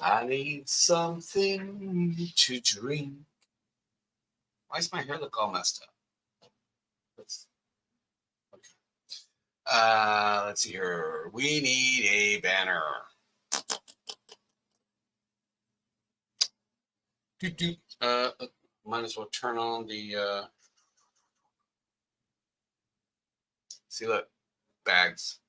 I need something to drink. Why does my hair look all messed up? Let's, okay. Let's see here. We need a banner. Might as well turn on the. See, look, bags.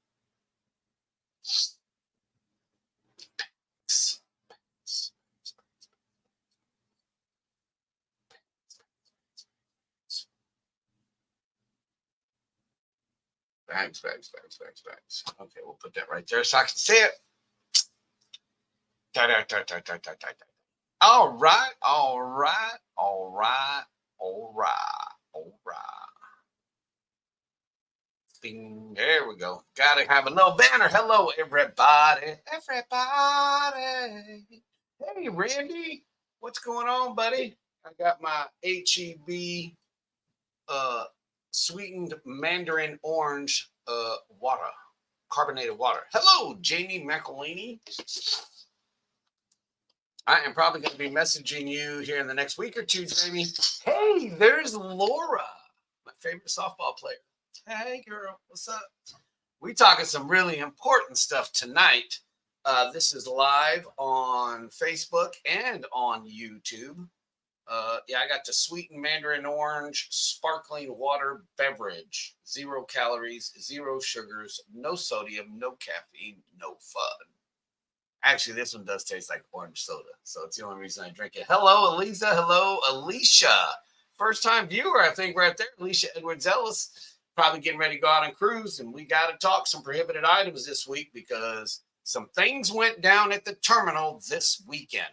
Bags. Okay, we'll put that right there so I can see it. All right. Bing, there we go. Gotta have a little banner. Hello, everybody. Hey, Randy. What's going on, buddy? I got my HEB sweetened mandarin orange water, carbonated water. Hello, Jamie McElhaney. I am probably going to be messaging you here in the next week or two, Jamie. Hey, there's Laura, my favorite softball player. Hey, girl, what's up? We talking some really important stuff tonight. This is live on Facebook and on YouTube. Yeah, I got the sweetened mandarin orange sparkling water beverage. 0 calories, 0 sugars, no sodium, no caffeine, no fun. Actually, this one does taste like orange soda, so it's the only reason I drink it. Hello, Eliza. Hello, Alicia. First time viewer, I think, right there. Alicia Edwards Ellis. Probably getting ready to go out on cruise, and we got to talk some prohibited items this week because some things went down at the terminal this weekend.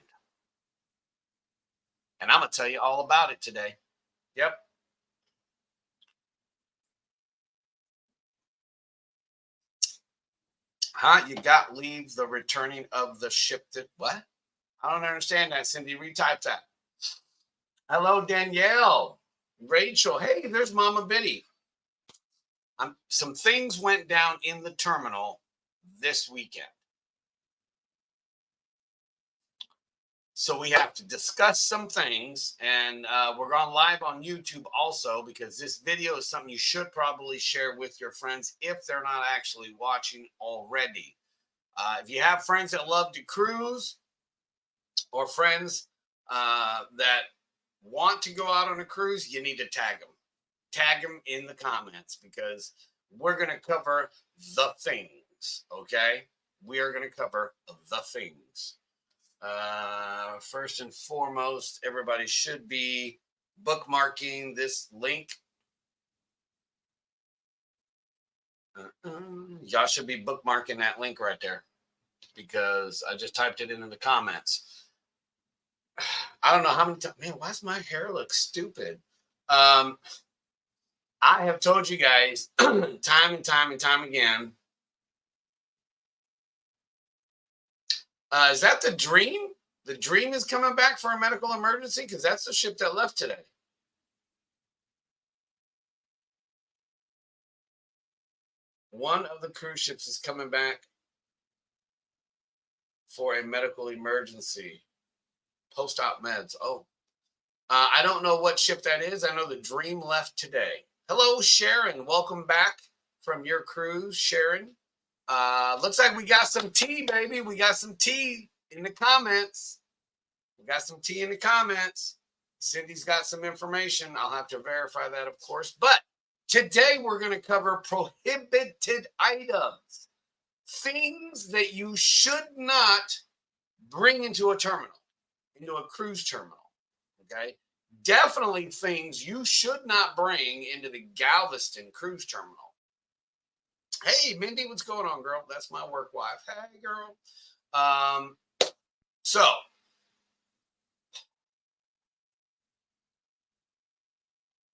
And I'm going to tell you all about it today. Yep. Huh? You got leave the returning of the ship that what? I don't understand that, Cindy. Retype that. Hello, Danielle. Rachel. Hey, there's Mama Biddy. Some things went down in the terminal this weekend. So we have to discuss some things, and we're going live on YouTube also because this video is something you should probably share with your friends if they're not actually watching already. If you have friends that love to cruise or friends that want to go out on a cruise, you need to tag them. Tag them in the comments because we're going to cover the things, okay? We are going to cover the things. First and foremost, everybody should be bookmarking this link. Y'all should be bookmarking that link right there because I just typed it into the comments. I don't know how many times. Man, why does my hair look stupid? I have told you guys time and time again. Is that the Dream? The Dream is coming back for a medical emergency because that's the ship that left today. One of the cruise ships is coming back for a medical emergency. Post-op meds. Oh, I don't know what ship that is. I know the Dream left today. Hello, Sharon. Welcome back from your cruise, Sharon. Looks like we got some tea, baby. We got some tea in the comments. Cindy's got some information. I'll have to verify that, of course. But today we're going to cover prohibited items. Things that you should not bring into a terminal, into a cruise terminal. Okay? Definitely things you should not bring into the Galveston cruise terminal. Hey, Mindy, what's going on, girl? That's my work wife. Hey, girl. So,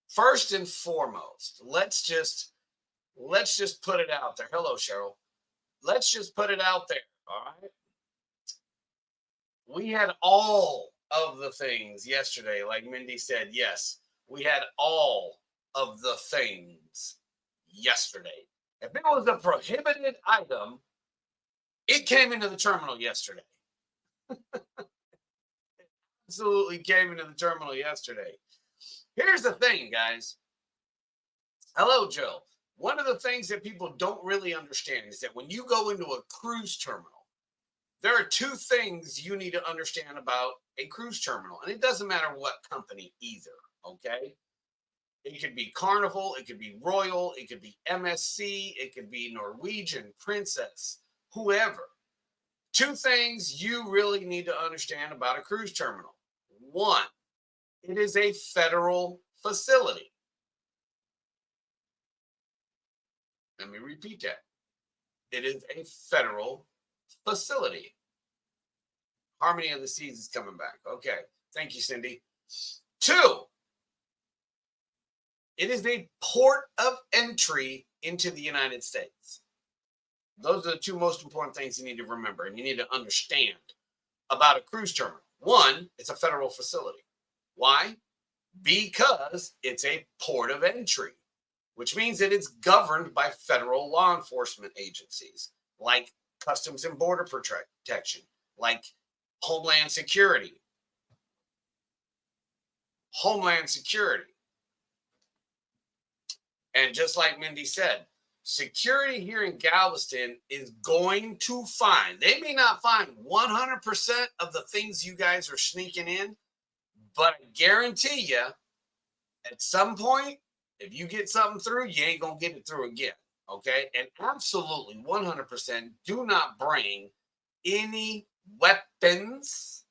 first and foremost, let's just put it out there. Hello, Cheryl. Let's just put it out there. All right. We had all of the things yesterday, like Mindy said. Yes, we had all of the things yesterday. If it was a prohibited item, it came into the terminal yesterday. Absolutely came into the terminal yesterday. Here's the thing, guys. Hello, Joe. One of the things that people don't really understand is that when you go into a cruise terminal, there are two things you need to understand about a cruise terminal. And it doesn't matter what company either. Okay. It could be Carnival, it could be Royal, it could be MSC, it could be Norwegian, Princess, whoever. Two things you really need to understand about a cruise terminal. One, it is a federal facility. Let me repeat that. It is a federal facility. Harmony of the Seas is coming back. Okay. Thank you, Cindy. Two, it is a port of entry into the United States. Those are the two most important things you need to remember and you need to understand about a cruise terminal. One, it's a federal facility. Why? Because it's a port of entry, which means that it's governed by federal law enforcement agencies like Customs and Border Protection, like Homeland Security. Homeland Security. And just like Mindy said, security here in Galveston is going to find, they may not find 100% of the things you guys are sneaking in, but I guarantee you, at some point, if you get something through, you ain't going to get it through again. Okay. And absolutely 100% do not bring any weapons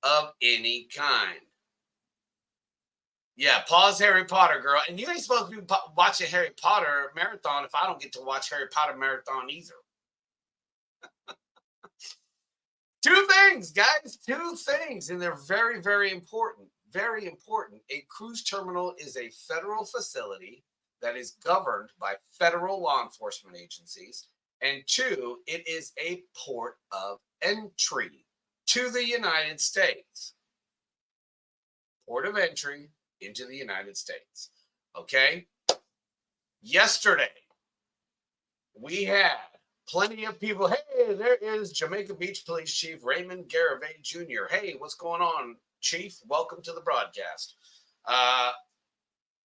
of any kind. Yeah, pause Harry Potter, girl. And you ain't supposed to be watching Harry Potter marathon if I don't get to watch Harry Potter marathon either. Two things, guys. Two things. And they're very, very important. Very important. A cruise terminal is a federal facility that is governed by federal law enforcement agencies. And two, it is a port of entry to the United States. Port of entry into the United States. Okay. Yesterday, we had plenty of people. Hey, there is Jamaica Beach Police Chief Raymond Garavay Jr. Hey, what's going on, Chief? Welcome to the broadcast.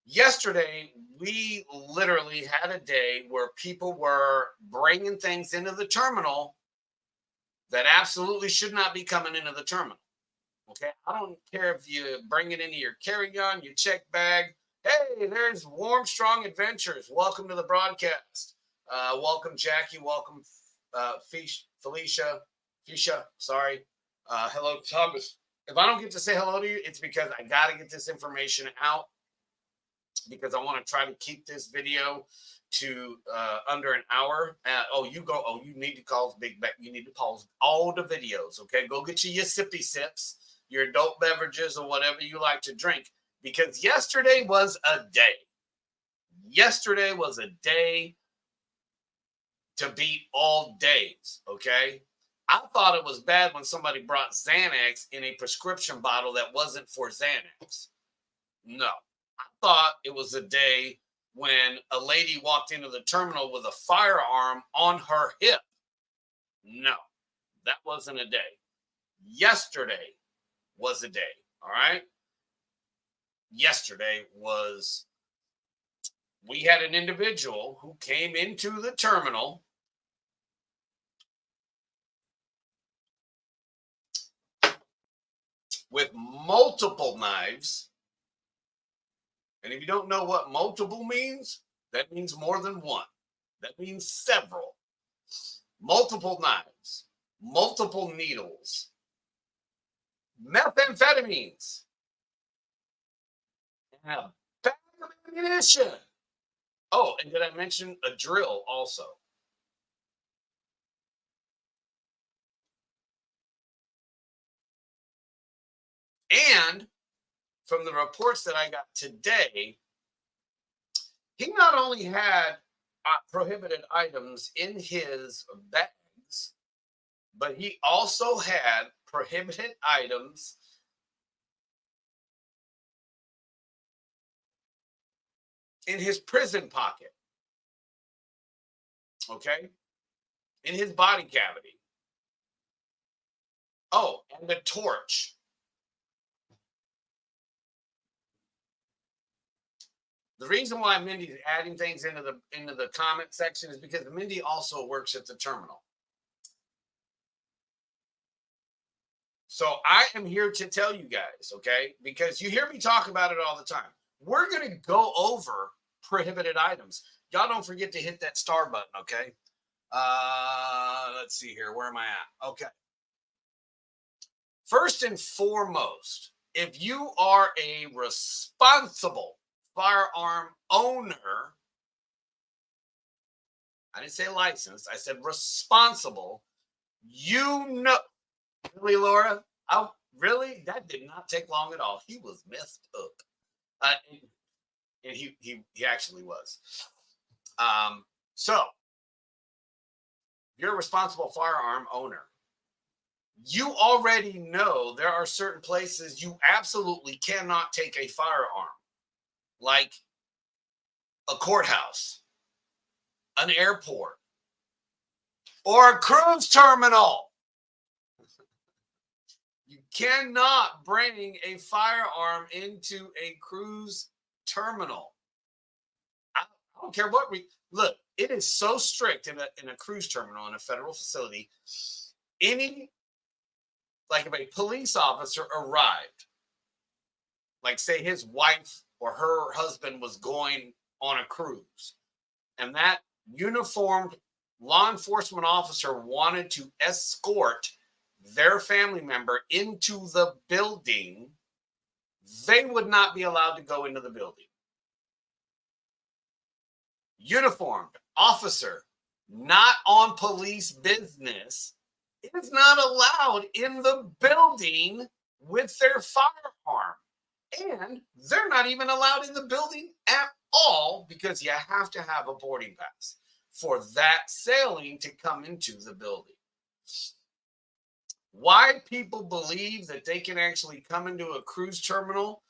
Yesterday, we literally had a day where people were bringing things into the terminal that absolutely should not be coming into the terminal. Okay, I don't care if you bring it into your carry-on, your check bag. Hey, there's Warm Strong Adventures. Welcome to the broadcast. Welcome, Jackie. Welcome, Felicia. Sorry. Hello, Thomas. If I don't get to say hello to you, it's because I got to get this information out because I want to try to keep this video to under an hour. You need to call Big Beck. You need to pause all the videos. Okay, go get you your sippy sips, your adult beverages, or whatever you like to drink, because yesterday was a day. Yesterday was a day to beat all days, okay? I thought it was bad when somebody brought Xanax in a prescription bottle that wasn't for Xanax. No. I thought it was a day when a lady walked into the terminal with a firearm on her hip. No, that wasn't a day. Yesterday was a day, all right? Yesterday was, we had an individual who came into the terminal with multiple knives. And if you don't know what multiple means, that means more than one. That means several. Multiple knives, multiple needles, methamphetamines, and a bag of ammunition. Oh, and did I mention a drill also? And from the reports that I got today, he not only had prohibited items in his bags, but he also had prohibited items in his prison pocket. Okay? In his body cavity. Oh, and the torch. The reason why Mindy's adding things into the comment section is because Mindy also works at the terminal. So I am here to tell you guys, okay, because you hear me talk about it all the time. We're going to go over prohibited items. Y'all don't forget to hit that star button, okay? Let's see here. Where am I at? Okay. First and foremost, if you are a responsible firearm owner, I didn't say licensed, I said responsible, you know. Really, Laura? Oh, really? That did not take long at all. He was messed up. And he actually was. So, you're a responsible firearm owner. You already know there are certain places you absolutely cannot take a firearm, like a courthouse, an airport, or a cruise terminal. You cannot bring a firearm into a cruise terminal. I don't care what look. It is so strict in a cruise terminal in a federal facility. Like if a police officer arrived, like say his wife or her husband was going on a cruise, and that uniformed law enforcement officer wanted to escort their family member into the building, they would not be allowed to go into the building. Uniformed officer, not on police business, is not allowed in the building with their firearm. And they're not even allowed in the building at all because you have to have a boarding pass for that sailing to come into the building. Why people believe that they can actually come into a cruise terminal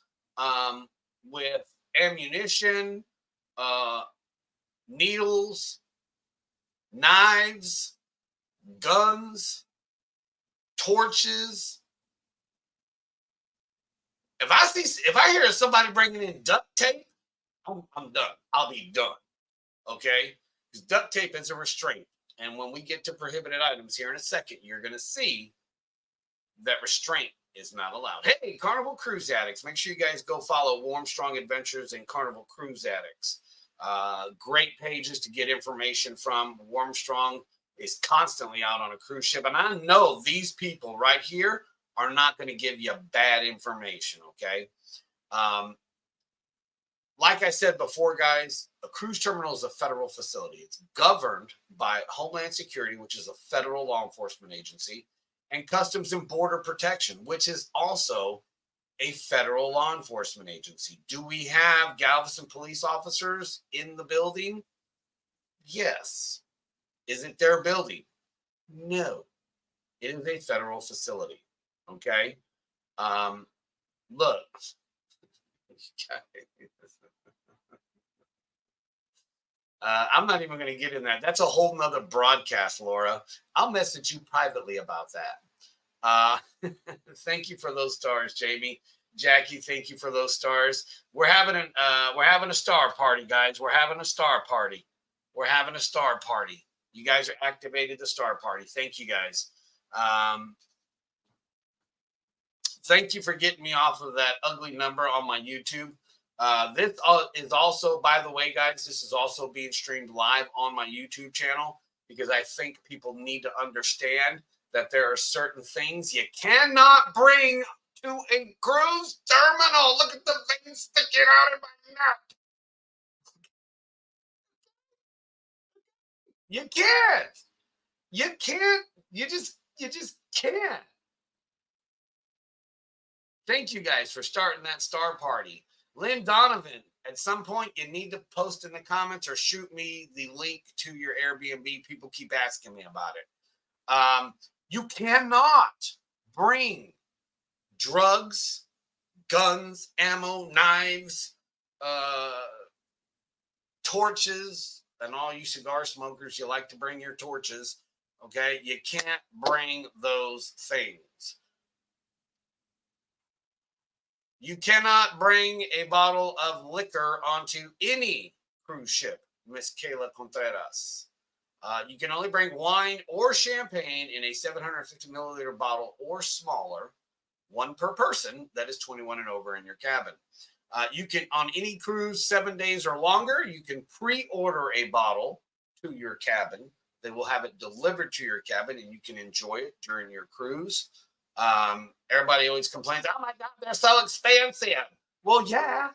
with ammunition, needles, knives, guns, torches. If I hear somebody bringing in duct tape, I'm done. I'll be done. Okay, because duct tape is a restraint, and when we get to prohibited items here in a second, you're going to see that restraint is not allowed. Hey, Carnival Cruise Addicts, make sure you guys go follow Warm Strong Adventures and Carnival Cruise Addicts. Great pages to get information from. Warm Strong is constantly out on a cruise ship, and I know these people right here are not going to give you bad information, okay? Like I said before, guys, a cruise terminal is a federal facility. It's governed by Homeland Security, which is a federal law enforcement agency, and Customs and Border Protection, which is also a federal law enforcement agency. Do we have Galveston police officers in the building? Yes. Is it their building? No. It is a federal facility. Okay. Look. I'm not even going to get in that. That's a whole nother broadcast, Laura. I'll message you privately about that. Thank you for those stars, Jamie. Jackie, thank you for those stars. We're having a star party, guys. We're having a star party. We're having a star party. You guys are activated the star party. Thank you, guys. Thank you for getting me off of that ugly number on my YouTube. This is also, by the way, guys, this is also being streamed live on my YouTube channel because I think people need to understand that there are certain things you cannot bring to a cruise terminal. Look at the vein sticking out of my neck. You can't. You can't. You just can't. Thank you guys for starting that star party. Lynn Donovan, at some point, you need to post in the comments or shoot me the link to your Airbnb. People keep asking me about it. You cannot bring drugs, guns, ammo, knives, torches, and all you cigar smokers, you like to bring your torches. Okay, you can't bring those things. You cannot bring a bottle of liquor onto any cruise ship, Miss Kayla Contreras. You can only bring wine or champagne in a 750 milliliter bottle or smaller, one per person that is 21 and over in your cabin. You can, on any cruise 7 days or longer, you can pre-order a bottle to your cabin. They will have it delivered to your cabin and you can enjoy it during your cruise. Everybody always complains, oh my God, they're so expensive. Well, yeah,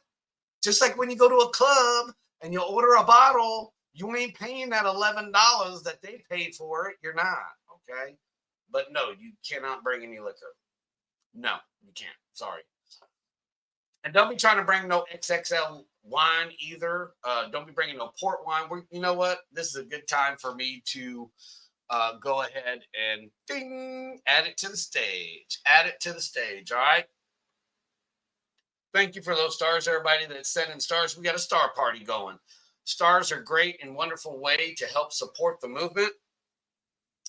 just like when you go to a club and you order a bottle, you ain't paying that $11 that they paid for it. You're not, okay? But no, you cannot bring any liquor. No, you can't. Sorry. And don't be trying to bring no XXL wine either. Don't be bringing no port wine. You know what? This is a good time for me to go ahead and ding, add it to the stage. Add it to the stage, all right? Thank you for those stars, everybody that's sending stars. We got a star party going. Stars are great and wonderful way to help support the movement.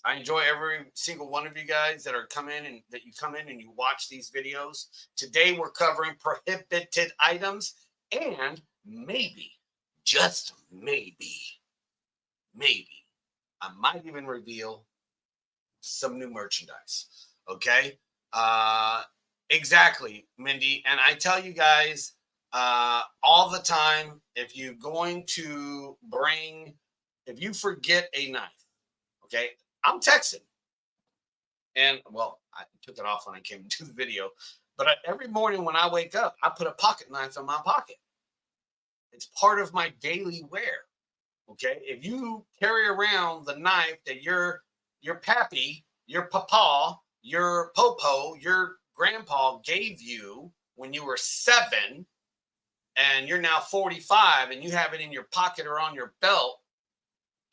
I enjoy every single one of you guys that are come in and that you come in and you watch these videos. Today we're covering prohibited items and maybe, just maybe, I might even reveal some new merchandise. Okay? Exactly, Mindy. And I tell you guys all the time, if you're going to if you forget a knife, okay? I'm texting. And, well, I took it off when I came into the video. But every morning when I wake up, I put a pocket knife in my pocket. It's part of my daily wear. Okay? If you carry around the knife that your pappy, your papa, your popo, your grandpa gave you when you were 7, and you're now 45, and you have it in your pocket or on your belt,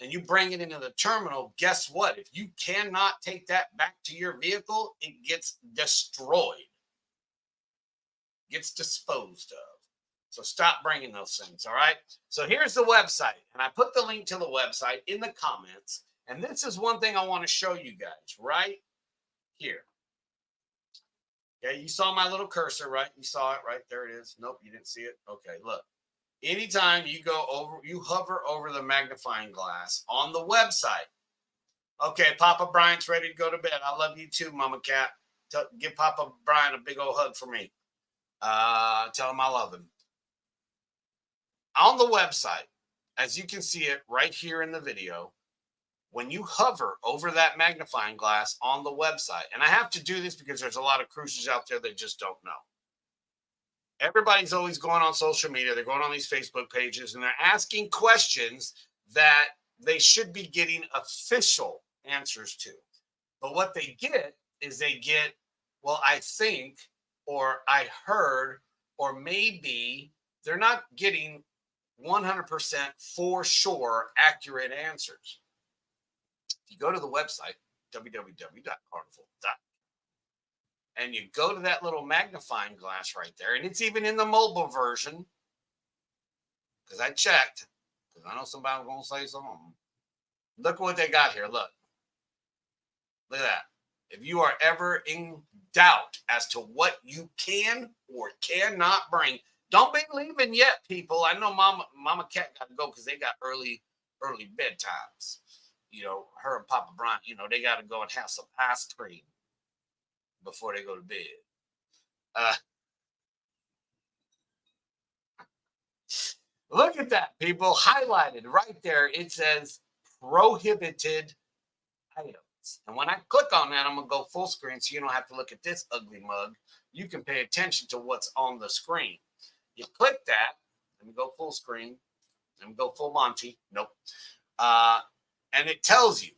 and you bring it into the terminal, guess what? If you cannot take that back to your vehicle, it gets destroyed, gets disposed of. So stop bringing those things, all right? So here's the website, and I put the link to the website in the comments, and this is one thing I want to show you guys right here. Okay, you saw my little cursor, right? You saw it, right? There it is. Nope, you didn't see it. Okay, look. Anytime you hover over the magnifying glass on the website. Okay, Papa Bryant's ready to go to bed. I love you too, Mama Cat. Give Papa Bryant a big old hug for me. Tell him I love him. On the website, as you can see it right here in the video, when you hover over that magnifying glass on the website, and I have to do this because there's a lot of cruisers out there that just don't know. Everybody's always going on social media. They're going on these Facebook pages and they're asking questions that they should be getting official answers to. But what they get is they get, well, I think, or I heard, or maybe. They're not getting 100% for sure accurate answers. If you go to the website, www.carnival.com, and you go to that little magnifying glass right there, and it's even in the mobile version, because I checked, because I know somebody was going to say something. Look what they got here. Look at that. If you are ever in doubt as to what you can or cannot bring, don't be leaving yet, people. I know Mama Cat got to go because they got early bedtimes. You know, her and Papa Bryant, you know, they got to go and have some ice cream before they go to bed. Look at that, people. Highlighted right there. It says prohibited items. And when I click on that, I'm going to go full screen so you don't have to look at this ugly mug. You can pay attention to what's on the screen. You click that. Let me go full screen. Let me go full Monty. Nope. And it tells you,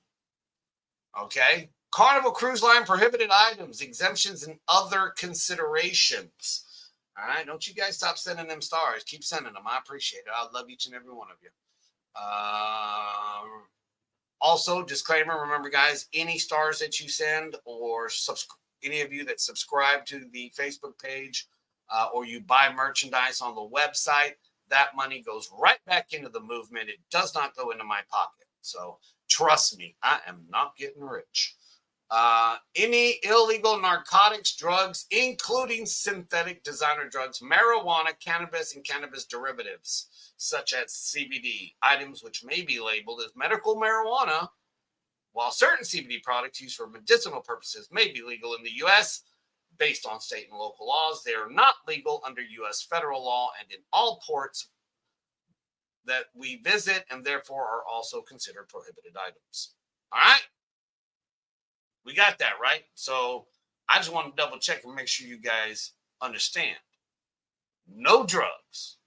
okay, Carnival Cruise Line prohibited items, exemptions, and other considerations. All right, don't you guys stop sending them stars. Keep sending them. I appreciate it. I love each and every one of you. Also, disclaimer, remember, guys, any stars that you send or any of you that subscribe to the Facebook page or you buy merchandise on the website, that money goes right back into the movement. It does not go into my pocket. So trust me, I am not getting rich. Any illegal narcotics, drugs, including synthetic designer drugs, marijuana, cannabis, and cannabis derivatives, such as CBD, items which may be labeled as medical marijuana, while certain CBD products used for medicinal purposes may be legal in the U.S., based on state and local laws, they are not legal under U.S. federal law and in all ports that we visit, and therefore are also considered prohibited items. All right? We got that, right? So I just want to double check and make sure you guys understand. No drugs.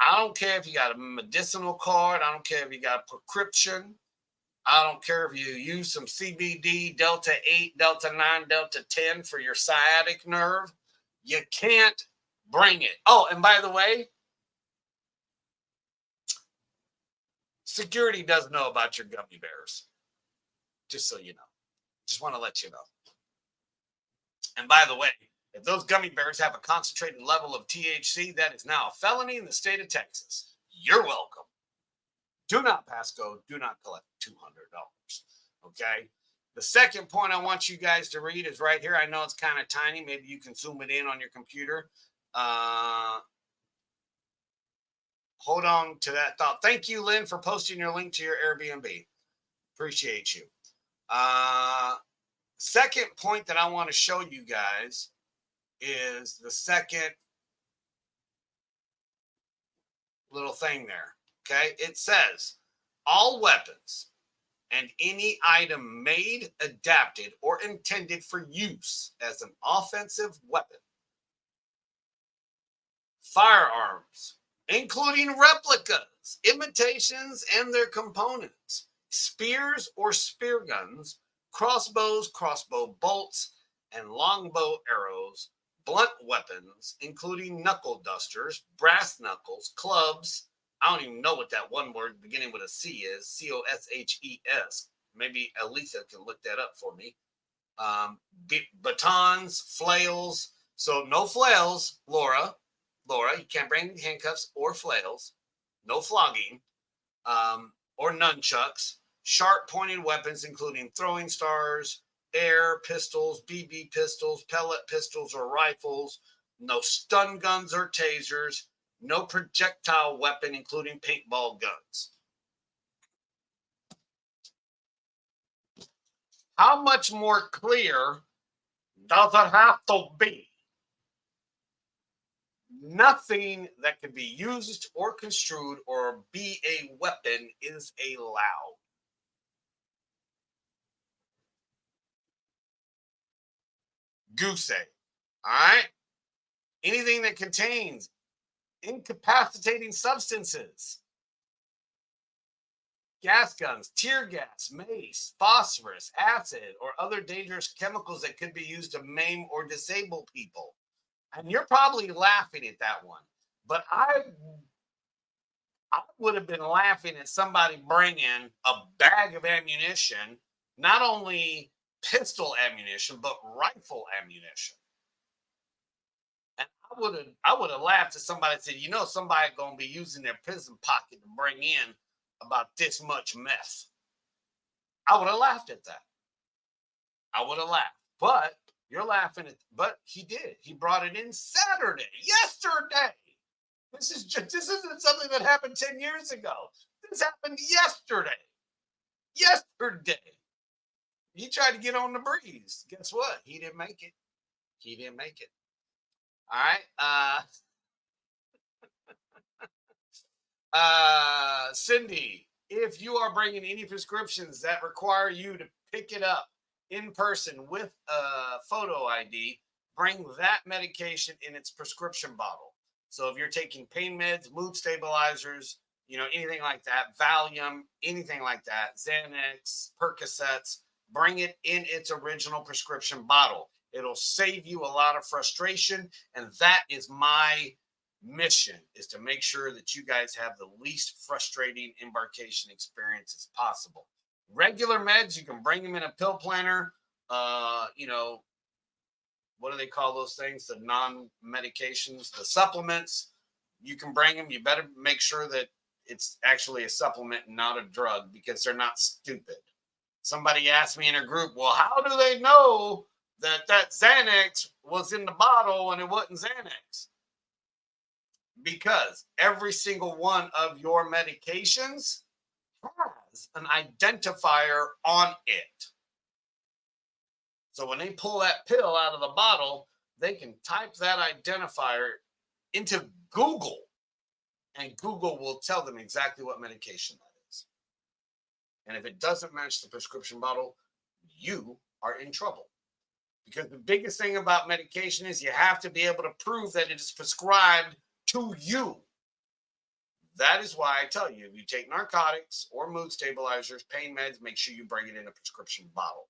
I don't care if you got a medicinal card. I don't care if you got a prescription. I don't care if you use some CBD, Delta 8, Delta 9, Delta 10 for your sciatic nerve. You can't bring it. Oh, and by the way, security does know about your gummy bears. Just so you know. Just want to let you know. And by the way, if those gummy bears have a concentrated level of THC, that is now a felony in the state of Texas. You're welcome. Do not pass go. Do not collect $200. Okay. The second point I want you guys to read is right here. I know it's kind of tiny. Maybe you can zoom it in on your computer. Hold on to that thought. Thank you, Lynn, for posting your link to your Airbnb. Appreciate you. Second point that I want to show you guys is the second little thing there. Okay, it says all weapons and any item made, adapted, or intended for use as an offensive weapon, firearms, including replicas, imitations, and their components, spears or spear guns, crossbows, crossbow bolts, and longbow arrows, blunt weapons, including knuckle dusters, brass knuckles, clubs. I don't even know what that one word beginning with a C is, COSHES. Maybe Elisa can look that up for me. Batons, flails. So no flails, Laura. You can't bring handcuffs or flails. No flogging. Or nunchucks. Sharp pointed weapons, including throwing stars, air pistols, BB pistols, pellet pistols, or rifles. No stun guns or tasers. No projectile weapon, including paintball guns. How much more clear does it have to be? Nothing that can be used or construed or be a weapon is allowed. Goose egg. All right? Anything that contains incapacitating substances, gas guns, tear gas, mace, phosphorus, acid, or other dangerous chemicals that could be used to maim or disable people. And you're probably laughing at that one, but I would have been laughing at somebody bringing a bag of ammunition, not only pistol ammunition, but rifle ammunition. And I would have laughed at somebody that said, you know, somebody gonna be using their prison pocket to bring in about this much meth. I would have laughed at that. I would have laughed. But you're laughing at, but he did. He brought it in Saturday, yesterday. This isn't something that happened 10 years ago. This happened yesterday. Yesterday. He tried to get on the breeze. Guess what? He didn't make it. He didn't make it. All right. Cindy, if you are bringing any prescriptions that require you to pick it up in person with a photo ID, bring that medication in its prescription bottle. So if you're taking pain meds, mood stabilizers, you know, anything like that, Valium, anything like that, Xanax, Percocets, bring it in its original prescription bottle. It'll save you a lot of frustration. And that is my mission, is to make sure that you guys have the least frustrating embarkation experience as possible. Regular meds, you can bring them in a pill planner. You know, what do they call those things? The non-medications, the supplements. You can bring them. You better make sure that it's actually a supplement and not a drug, because they're not stupid. Somebody asked me in a group, well, how do they know that Xanax was in the bottle and it wasn't Xanax? Because every single one of your medications has an identifier on it. So when they pull that pill out of the bottle, they can type that identifier into Google, and Google will tell them exactly what medication that is. And if it doesn't match the prescription bottle, you are in trouble. Because the biggest thing about medication is you have to be able to prove that it is prescribed to you. That is why I tell you, if you take narcotics or mood stabilizers, pain meds, make sure you bring it in a prescription bottle.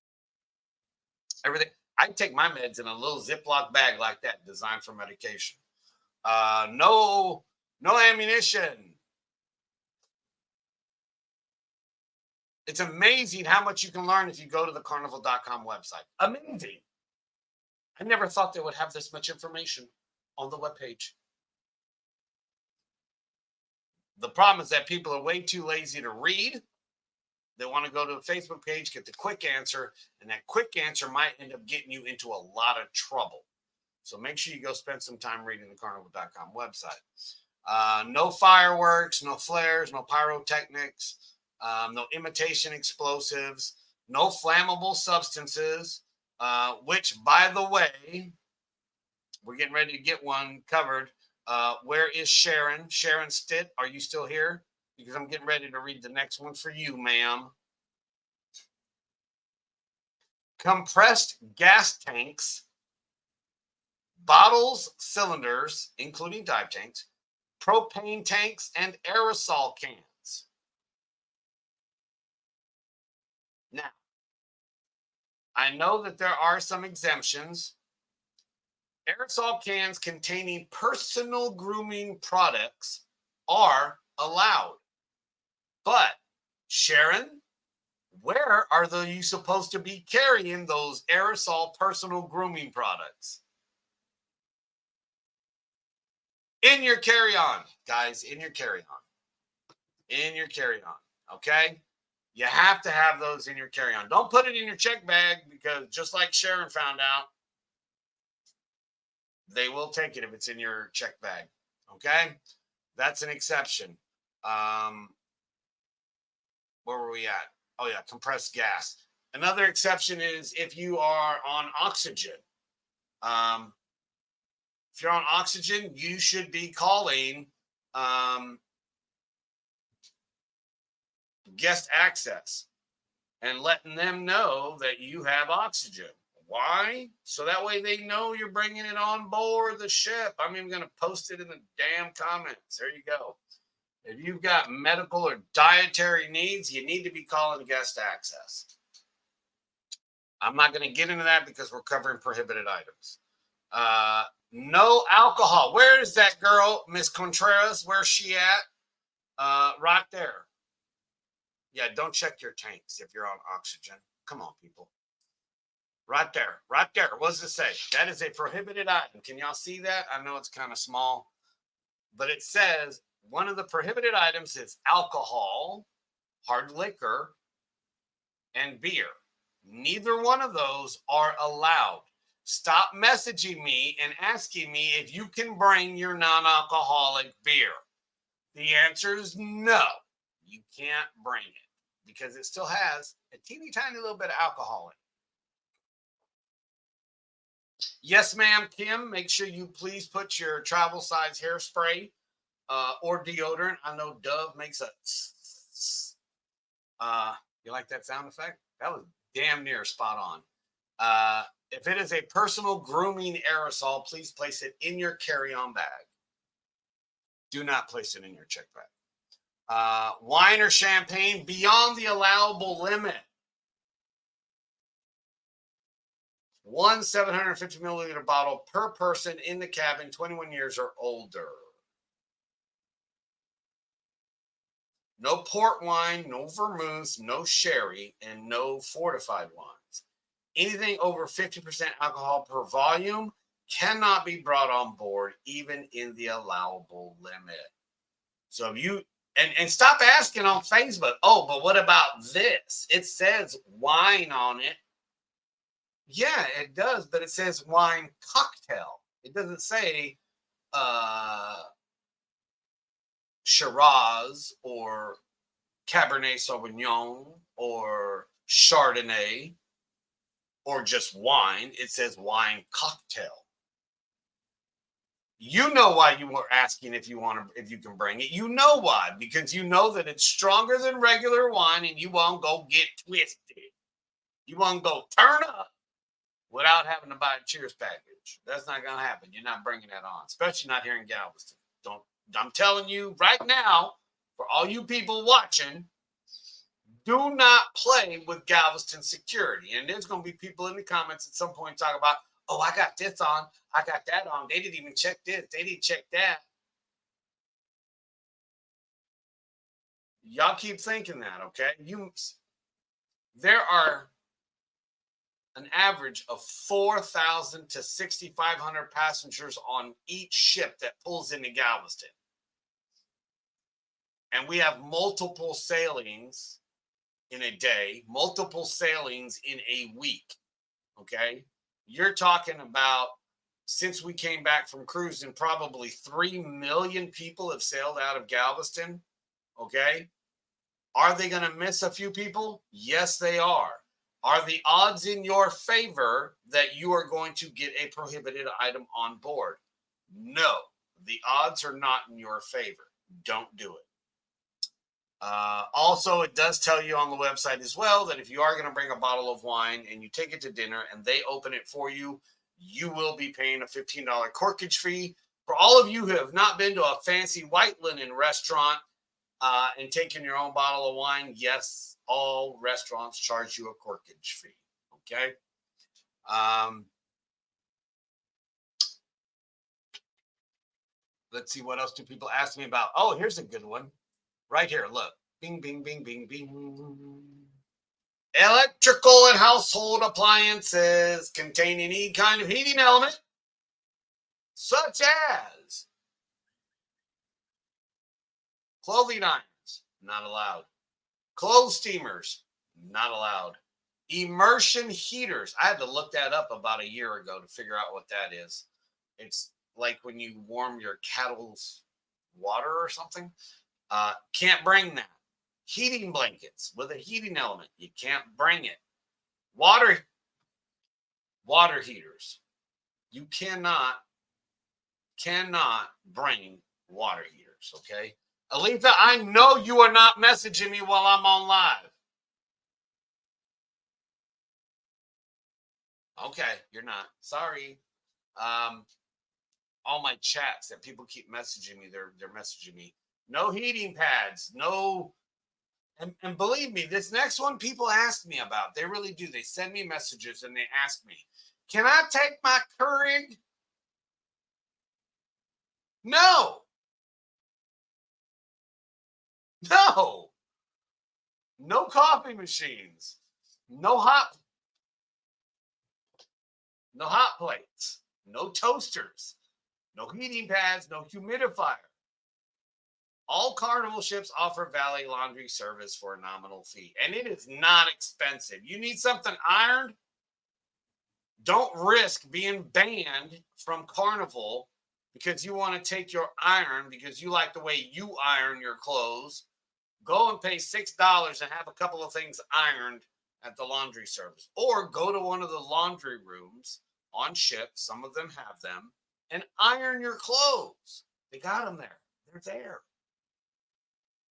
Everything. I take my meds in a little Ziploc bag like that, designed for medication. No ammunition. It's amazing how much you can learn if you go to the Carnival.com website. Amazing. I never thought they would have this much information on the webpage. The problem is that people are way too lazy to read. They want to go to the Facebook page, get the quick answer, and that quick answer might end up getting you into a lot of trouble. So make sure you go spend some time reading the Carnival.com website. No fireworks, no flares, no pyrotechnics, no imitation explosives, no flammable substances, which, by the way, we're getting ready to get one covered. Where is Sharon? Sharon Stitt, are you still here? Because I'm getting ready to read the next one for you, ma'am. Compressed gas tanks, bottles, cylinders, including dive tanks, propane tanks, and aerosol cans. Now, I know that there are some exemptions. Aerosol cans containing personal grooming products are allowed. But, Sharon, where are you supposed to be carrying those aerosol personal grooming products? In your carry-on, guys, in your carry-on. In your carry-on, okay? You have to have those in your carry-on. Don't put it in your check bag, because just like Sharon found out, they will take it if it's in your check bag, okay? That's an exception. Where were we at? Oh, yeah, compressed gas. Another exception is if you are on oxygen. If you're on oxygen, you should be calling guest access and letting them know that you have oxygen. Why? So that way they know you're bringing it on board the ship. I'm even going to post it in the damn comments. There you go. If you've got medical or dietary needs, you need to be calling guest access. I'm not going to get into that because we're covering prohibited items. No alcohol. Where is that girl, Miss Contreras? Where's she at? Right there. Yeah, don't check your tanks if you're on oxygen. Come on, people. Right there. Right there. What does it say? That is a prohibited item. Can y'all see that? I know it's kind of small, but it says one of the prohibited items is alcohol, hard liquor, and beer. Neither one of those are allowed. Stop messaging me and asking me if you can bring your non-alcoholic beer. The answer is no. You can't bring it because it still has a teeny tiny little bit of alcohol in it. Yes, ma'am, Kim, make sure you please put your travel size hairspray or deodorant. I know Dove makes a you like that sound effect? That was damn near spot on. If it is a personal grooming aerosol, please place it in your carry-on bag. Do not place it in your check bag. Wine or champagne beyond the allowable limit. One 750 milliliter bottle per person in the cabin, 21 years or older. No port wine, no vermouth, no sherry, and no fortified wines. Anything over 50% alcohol per volume cannot be brought on board, even in the allowable limit. So if you And stop asking on Facebook. Oh, but what about this? It says wine on it. Yeah, it does, but it says wine cocktail. It doesn't say Shiraz or Cabernet Sauvignon or Chardonnay or just wine. It says wine cocktail. You know why you were asking if you can bring it. You know why, because you know that it's stronger than regular wine and you won't go get twisted. You won't go turn up without having to buy a cheers package. That's not going to happen. You're not bringing that on, especially not here in Galveston. I'm telling you right now, for all you people watching, do not play with Galveston security. And there's going to be people in the comments at some point talk about, oh, I got this on, I got that on. They didn't even check this. They didn't check that. Y'all keep thinking that, okay? There are an average of 4,000 to 6,500 passengers on each ship that pulls into Galveston. And we have multiple sailings in a day, multiple sailings in a week, okay? You're talking about, since we came back from cruising, probably 3 million people have sailed out of Galveston, okay? Are they going to miss a few people? Yes, they are. Are the odds in your favor that you are going to get a prohibited item on board? No, the odds are not in your favor. Don't do it. Also, it does tell you on the website as well that if you are going to bring a bottle of wine and you take it to dinner and they open it for you, you will be paying a $15 corkage fee. For all of you who have not been to a fancy white linen restaurant and taken your own bottle of wine, yes, all restaurants charge you a corkage fee. Okay. Let's see, what else do people ask me about? Oh, here's a good one. Right here, look. Bing, bing, bing, bing, bing. Electrical and household appliances containing any kind of heating element, such as clothing irons, not allowed. Clothes steamers, not allowed. Immersion heaters. I had to look that up about a year ago to figure out what that is. It's like when you warm your kettle's water or something. Can't bring that. Heating blankets with a heating element. You can't bring it. Water heaters. You cannot bring water heaters, okay? Aletha, I know you are not messaging me while I'm on live. Okay, you're not. Sorry. All my chats that people keep messaging me, they're messaging me. No heating pads, no. And believe me, this next one people ask me about. They really do. They send me messages and they ask me, can I take my Keurig? No. No. No coffee machines. No hot plates. No toasters. No heating pads. No humidifier. All Carnival ships offer valet laundry service for a nominal fee, and it is not expensive. You need something ironed? Don't risk being banned from Carnival because you want to take your iron because you like the way you iron your clothes. Go and pay $6 and have a couple of things ironed at the laundry service, or go to one of the laundry rooms on ship. Some of them have them, and iron your clothes. They got them there. They're there.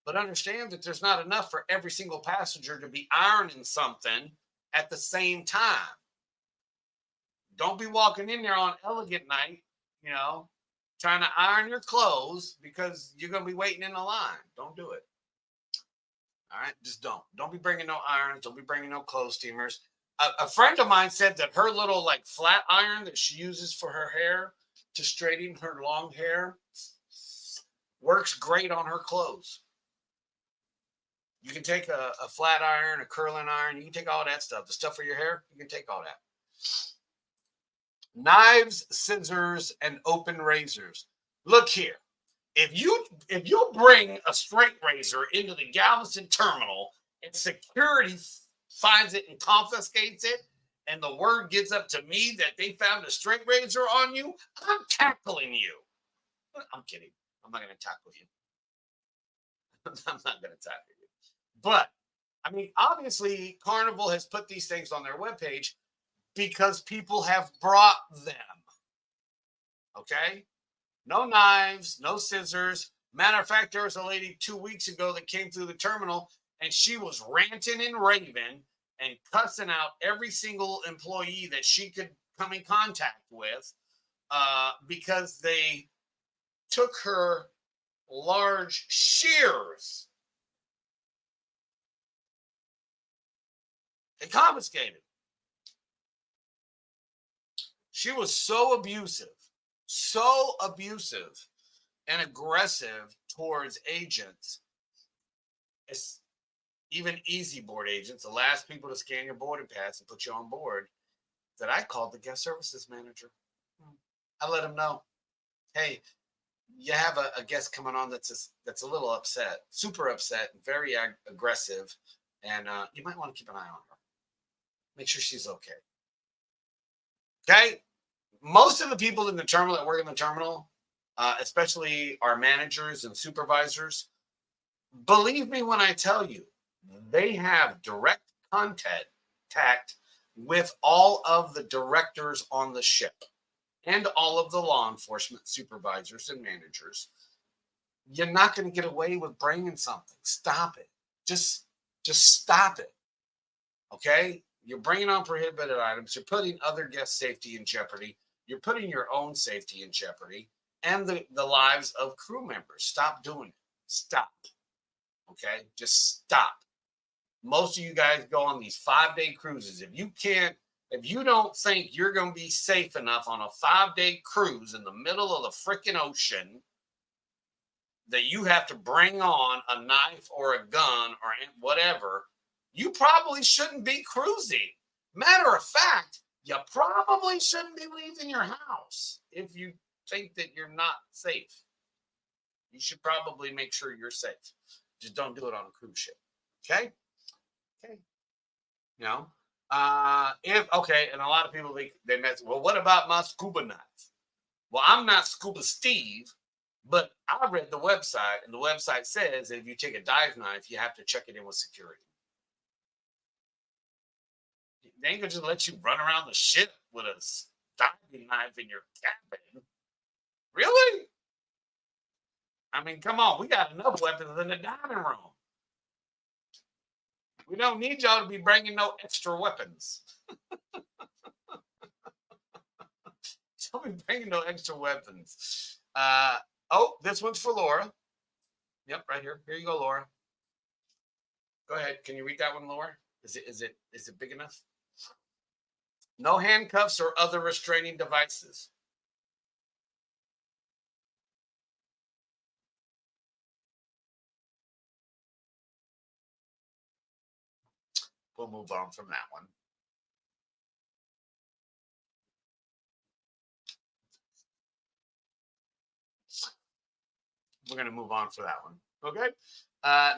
But understand that there's not enough for every single passenger to be ironing something at the same time. Don't be walking in there on elegant night, trying to iron your clothes because you're going to be waiting in the line. Don't do it. All right, just don't. Don't be bringing no irons. Don't be bringing no clothes steamers. A friend of mine said that her little flat iron that she uses for her hair to straighten her long hair works great on her clothes. You can take a flat iron, a curling iron. You can take all that stuff. The stuff for your hair, you can take all that. Knives, scissors, and open razors. Look here. If you bring a straight razor into the Galveston terminal and security finds it and confiscates it, and the word gets up to me that they found a straight razor on you, I'm tackling you. I'm kidding. I'm not going to tackle you. I'm not going to tackle you. But I mean, obviously, Carnival has put these things on their webpage because people have brought them. Okay? No knives, no scissors. Matter of fact, there was a lady 2 weeks ago that came through the terminal and she was ranting and raving and cussing out every single employee that she could come in contact with because they took her large shears. They confiscated. She was so abusive and aggressive towards agents, even easy board agents, the last people to scan your boarding pass and put you on board, that I called the guest services manager. I let him know, hey, you have a guest coming on that's a little upset, super upset, very aggressive, and you might want to keep an eye on her. Make sure she's okay. Okay? Most of the people in the terminal that work in the terminal, especially our managers and supervisors, believe me when I tell you, they have direct contact with all of the directors on the ship and all of the law enforcement supervisors and managers. You're not going to get away with bringing something. Stop it. Just stop it. Okay? You're bringing on prohibited items. You're putting other guest safety in jeopardy. You're putting your own safety in jeopardy and the lives of crew members. Stop doing it. Stop. Okay? Just stop. Most of you guys go on these 5-day cruises. If you don't think you're going to be safe enough on a 5-day cruise in the middle of the freaking ocean that you have to bring on a knife or a gun or whatever, you probably shouldn't be cruising. Matter of fact, you probably shouldn't be leaving your house if you think that you're not safe. You should probably make sure you're safe. Just don't do it on a cruise ship. Okay? Okay. You know? And a lot of people they mess. Well, what about my scuba knife? Well, I'm not Scuba Steve, but I read the website, and the website says that if you take a dive knife, you have to check it in with security. They ain't gonna just let you run around the ship with a diving knife in your cabin. Really? I mean, come on, we got enough weapons in the dining room. We don't need y'all to be bringing no extra weapons. Don't be bringing no extra weapons. This one's for Laura. Yep, right here. Here you go, Laura. Go ahead. Can you read that one, Laura? Is it big enough? No handcuffs or other restraining devices. We'll move on from that one. We're going to move on for that one. Okay.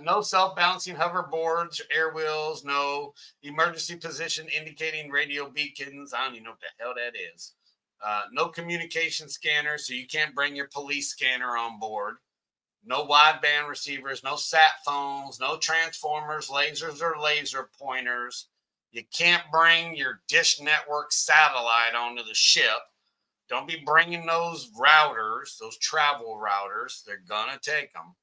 No self-balancing hoverboards, air wheels, no emergency position indicating radio beacons. I don't even know what the hell that is. No communication scanner, so you can't bring your police scanner on board. No wideband receivers, no sat phones, no transformers, lasers, or laser pointers. You can't bring your Dish Network satellite onto the ship. Don't be bringing those routers, those travel routers. They're going to take them.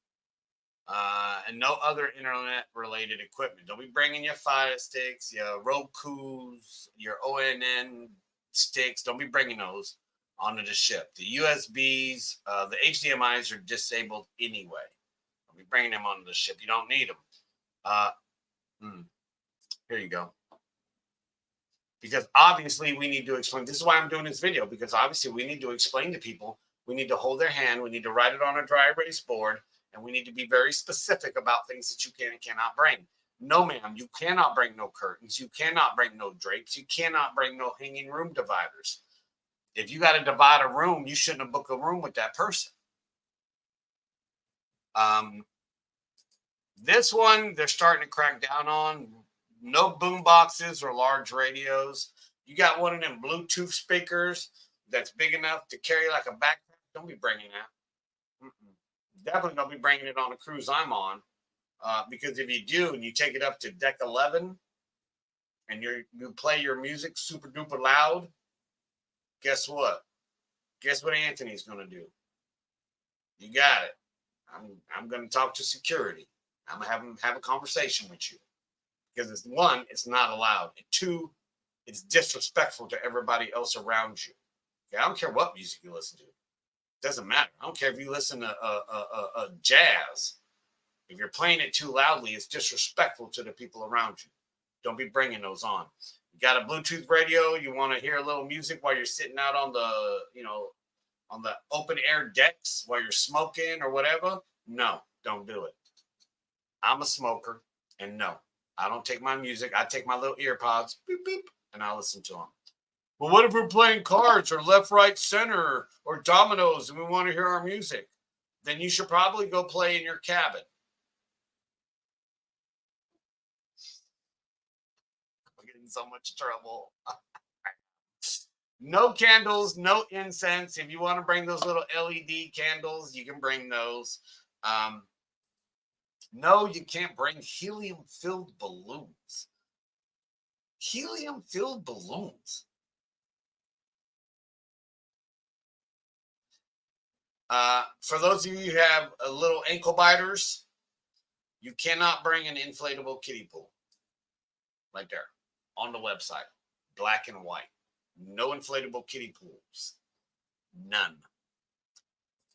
And no other internet-related equipment. Don't be bringing your Fire Sticks, your Rokus, your ONN sticks. Don't be bringing those onto the ship. The USBs, the HDMIs are disabled anyway. Don't be bringing them onto the ship. You don't need them. Here you go. Because obviously we need to explain. This is why I'm doing this video, because obviously we need to explain to people. We need to hold their hand. We need to write it on a dry erase board. And we need to be very specific about things that you can and cannot bring. No, ma'am, you cannot bring no curtains. You cannot bring no drapes. You cannot bring no hanging room dividers. If you got to divide a room, you shouldn't have booked a room with that person. This one, they're starting to crack down on. No boom boxes or large radios. You got one of them Bluetooth speakers that's big enough to carry like a backpack. Don't be bringing that. Definitely don't be bringing it on a cruise I'm on. Because if you do and you take it up to deck 11 and you play your music super duper loud, guess what? Guess what Anthony's going to do? You got it. I'm going to talk to security. I'm going to have a conversation with you. Because it's one, it's not allowed. And two, it's disrespectful to everybody else around you. Okay, I don't care what music you listen to. It doesn't matter. I don't care if you listen to jazz. If you're playing it too loudly, it's disrespectful to the people around you. Don't be bringing those on. You got a Bluetooth radio. You want to hear a little music while you're sitting out on the, on the open air decks while you're smoking or whatever. No, don't do it. I'm a smoker, and no, I don't take my music. I take my little ear pods, boop, boop, and I listen to them. Well, what if we're playing cards or left, right, center or dominoes and we want to hear our music? Then you should probably go play in your cabin. I'm getting so much trouble. No candles, no incense. If you want to bring those little LED candles, you can bring those. No, you can't bring helium-filled balloons. Helium-filled balloons. For those of you who have a little ankle biters, you cannot bring an inflatable kiddie pool. Right there on the website, black and white. No inflatable kiddie pools. None.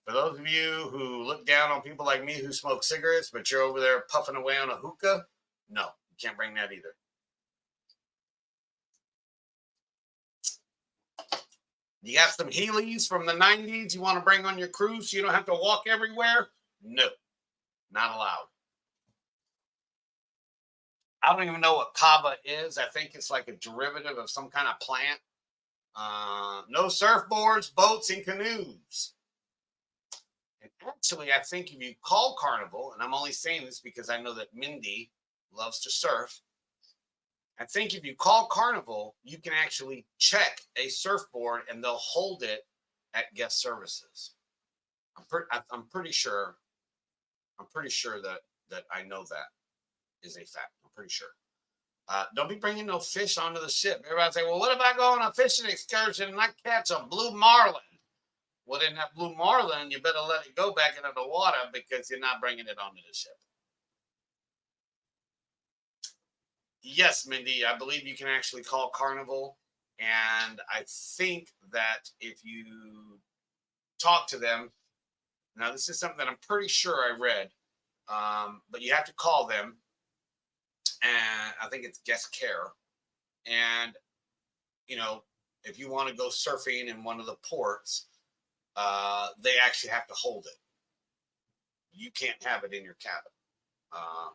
For those of you who look down on people like me who smoke cigarettes, but you're over there puffing away on a hookah, no, you can't bring that either. You got some Heelys from the 90s you want to bring on your cruise so you don't have to walk everywhere? No, not allowed. I don't even know what kava is. I think it's like a derivative of some kind of plant. No surfboards, boats, and canoes. And actually, I think if you call Carnival, and I'm only saying this because I know that Mindy loves to surf. I think if you call Carnival, you can actually check a surfboard and they'll hold it at guest services. I'm pretty sure that I know that is a fact. I'm pretty sure. Don't be bringing no fish onto the ship. Everybody say, well, what if I go on a fishing excursion and I catch a blue marlin? Well, then that blue marlin, you better let it go back into the water because you're not bringing it onto the ship. Yes, Mindy, I believe you can actually call Carnival. And I think that if you talk to them, now this is something that I'm pretty sure I read, but you have to call them. And I think it's guest care. And, if you want to go surfing in one of the ports, they actually have to hold it. You can't have it in your cabin. I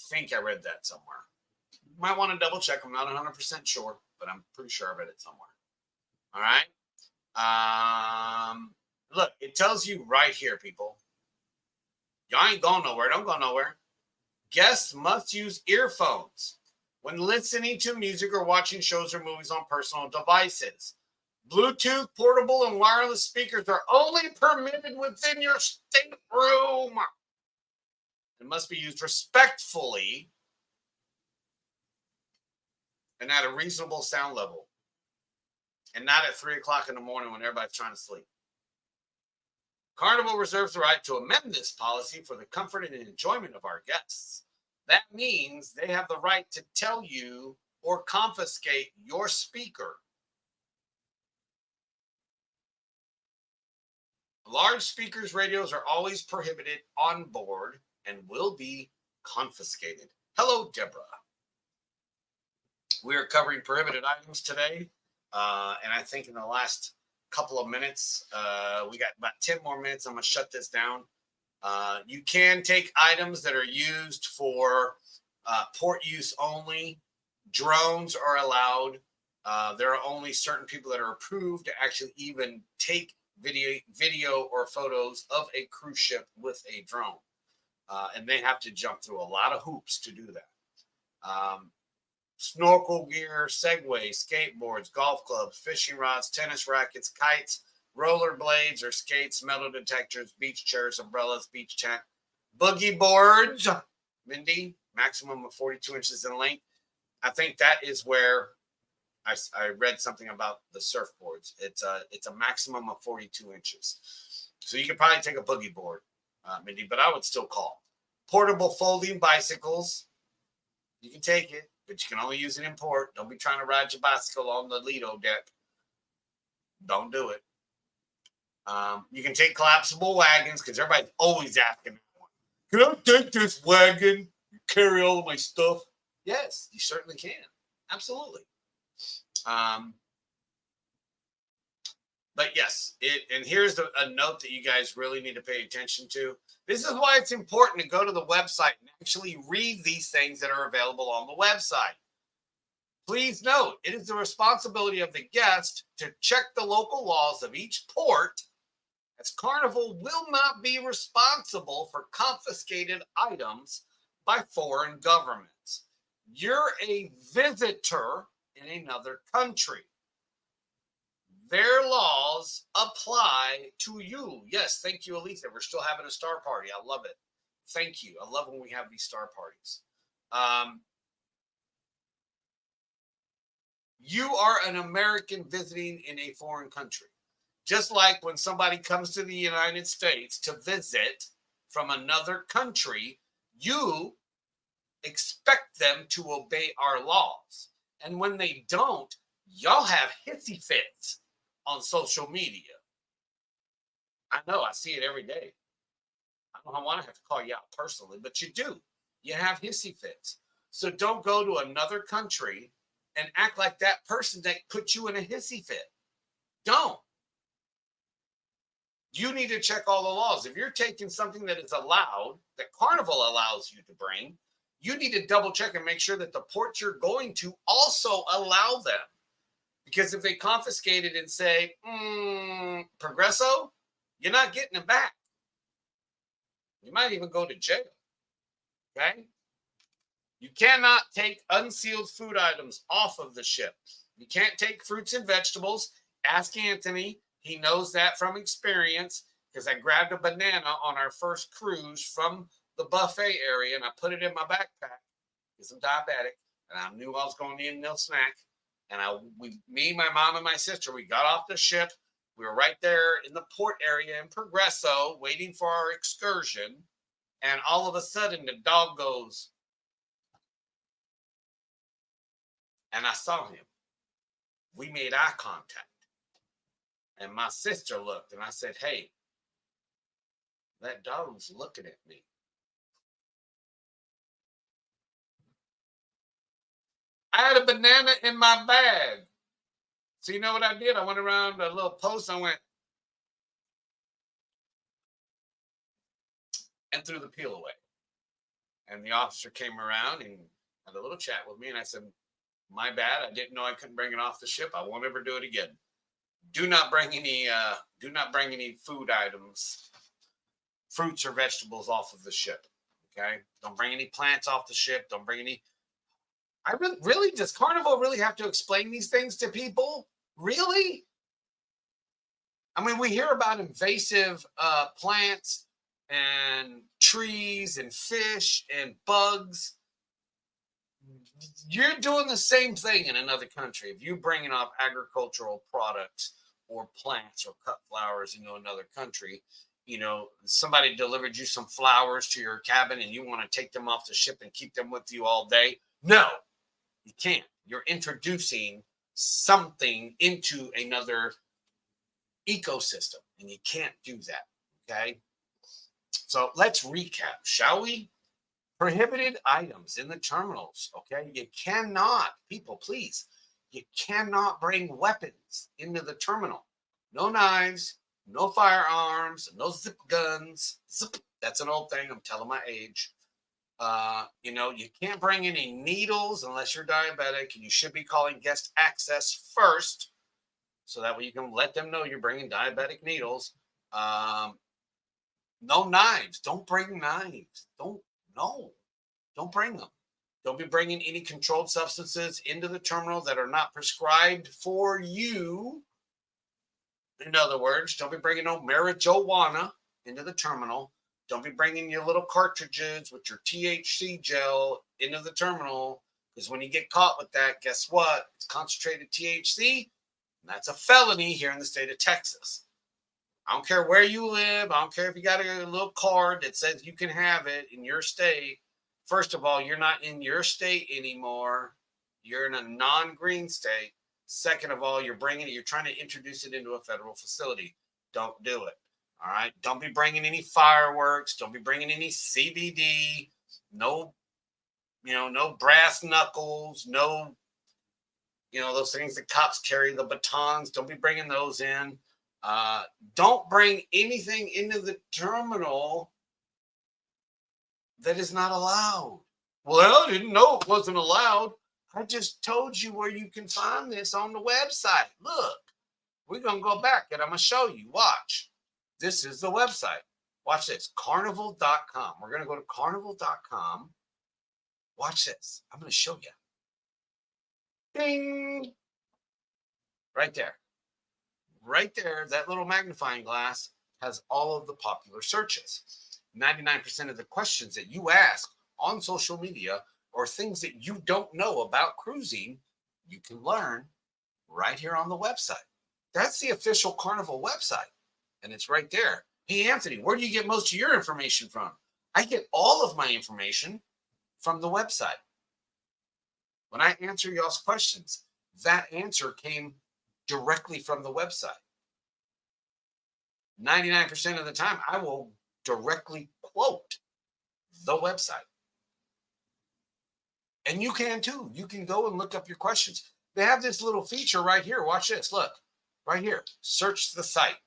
think I read that somewhere. You might want to double check. I'm not 100% sure, but I'm pretty sure I read it somewhere. All right. Look, it tells you right here, people. Y'all ain't going nowhere. Don't go nowhere. Guests must use earphones when listening to music or watching shows or movies on personal devices. Bluetooth, portable, and wireless speakers are only permitted within your stateroom. It must be used respectfully and at a reasonable sound level, and not at 3 o'clock in the morning when everybody's trying to sleep. Carnival reserves the right to amend this policy for the comfort and enjoyment of our guests. That means they have the right to tell you or confiscate your speaker. Large speakers, radios are always prohibited on board and will be confiscated. Hello, Deborah. We are covering prohibited items today. And I think in the last couple of minutes, we got about 10 more minutes. I'm going to shut this down. You can take items that are used for port use only. Drones are allowed. There are only certain people that are approved to actually even take video or photos of a cruise ship with a drone. and they have to jump through a lot of hoops to do that. Snorkel gear, segways, skateboards, golf clubs, fishing rods, tennis rackets, kites, roller blades or skates, metal detectors, beach chairs, umbrellas, beach tent, boogie boards. Mindy, maximum of 42 inches in length. I think that is where I read something about the surfboards. It's a maximum of 42 inches. So you could probably take a boogie board, Mindy, but I would still call. Portable folding bicycles. You can take it, but you can only use it in port. Don't be trying to ride your bicycle on the Lido deck. Don't do it. You can take collapsible wagons because everybody's always asking that one. Can I take this wagon and carry all of my stuff? Yes, you certainly can. Absolutely. But yes, and here's a note that you guys really need to pay attention to. This is why it's important to go to the website and actually read these things that are available on the website. Please note, it is the responsibility of the guest to check the local laws of each port, as Carnival will not be responsible for confiscated items by foreign governments. You're a visitor in another country. Their laws apply to you. Yes, thank you, Elisa. We're still having a star party. I love it. Thank you. I love when we have these star parties. You are an American visiting in a foreign country. Just like when somebody comes to the United States to visit from another country, you expect them to obey our laws. And when they don't, y'all have hissy fits on social media. I know, I see it every day. I don't want to have to call you out personally, but you do. You have hissy fits. So don't go to another country and act like that person that put you in a hissy fit. Don't. You need to check all the laws. If you're taking something that is allowed, that Carnival allows you to bring, you need to double check and make sure that the port you're going to also allow them. Because if they confiscate it and say, Progresso, you're not getting it back. You might even go to jail. Okay? You cannot take unsealed food items off of the ship. You can't take fruits and vegetables. Ask Anthony. He knows that from experience because I grabbed a banana on our first cruise from the buffet area and I put it in my backpack because I'm diabetic and I knew I was going to need a little snack. And me, my mom, and my sister, we got off the ship. We were right there in the port area in Progresso waiting for our excursion. And all of a sudden, the dog goes. And I saw him. We made eye contact. And my sister looked. And I said, hey, that dog's looking at me. I had a banana in my bag. So you know what I did? I went around a little post. I went and threw the peel away. And the officer came around and had a little chat with me. And I said, my bad. I didn't know I couldn't bring it off the ship. I won't ever do it again. Do not bring any food items, fruits or vegetables off of the ship. Okay. Don't bring any plants off the ship. Don't bring any. Really, does Carnival really have to explain these things to people? Really? I mean, we hear about invasive plants and trees and fish and bugs. You're doing the same thing in another country. If you're bringing off agricultural products or plants or cut flowers into another country, you know, somebody delivered you some flowers to your cabin and you want to take them off the ship and keep them with you all day. No, you can't. You're introducing something into another ecosystem and you can't do that. Okay. So let's recap, shall we? Prohibited items in the terminals. Okay. You cannot, people, please, you cannot bring weapons into the terminal. No knives, no firearms, no zip guns. Zip. That's an old thing. I'm telling my age. You can't bring any needles unless you're diabetic, and you should be calling guest access first, so that way you can let them know you're bringing diabetic needles. No knives. Don't bring knives. Don't bring them. Don't be bringing any controlled substances into the terminal that are not prescribed for you. In other words, don't be bringing no marijuana into the terminal. Don't be bringing your little cartridges with your THC gel into the terminal, because when you get caught with that, guess what? It's concentrated THC, and that's a felony here in the state of Texas. I don't care where you live. I don't care if you got a little card that says you can have it in your state. First of all, you're not in your state anymore. You're in a non-green state. Second of all, you're trying to introduce it into a federal facility. Don't do it. All right. Don't be bringing any fireworks. Don't be bringing any CBD. No, no brass knuckles. No, those things that cops carry, the batons. Don't be bringing those in. Don't bring anything into the terminal that is not allowed. Well, I didn't know it wasn't allowed. I just told you where you can find this on the website. Look, we're going to go back and I'm going to show you. Watch. This is the website. Watch this. Carnival.com. We're going to go to carnival.com. Watch this. I'm going to show you. Ding. Right there. Right there, that little magnifying glass has all of the popular searches. 99% of the questions that you ask on social media or things that you don't know about cruising, you can learn right here on the website. That's the official Carnival website, and it's right there. Hey, Anthony, where do you get most of your information from? I get all of my information from the website. When I answer y'all's questions, that answer came directly from the website. 99% of the time, I will directly quote the website. And you can too. You can go and look up your questions. They have this little feature right here. Watch this. Look, right here. Search the site.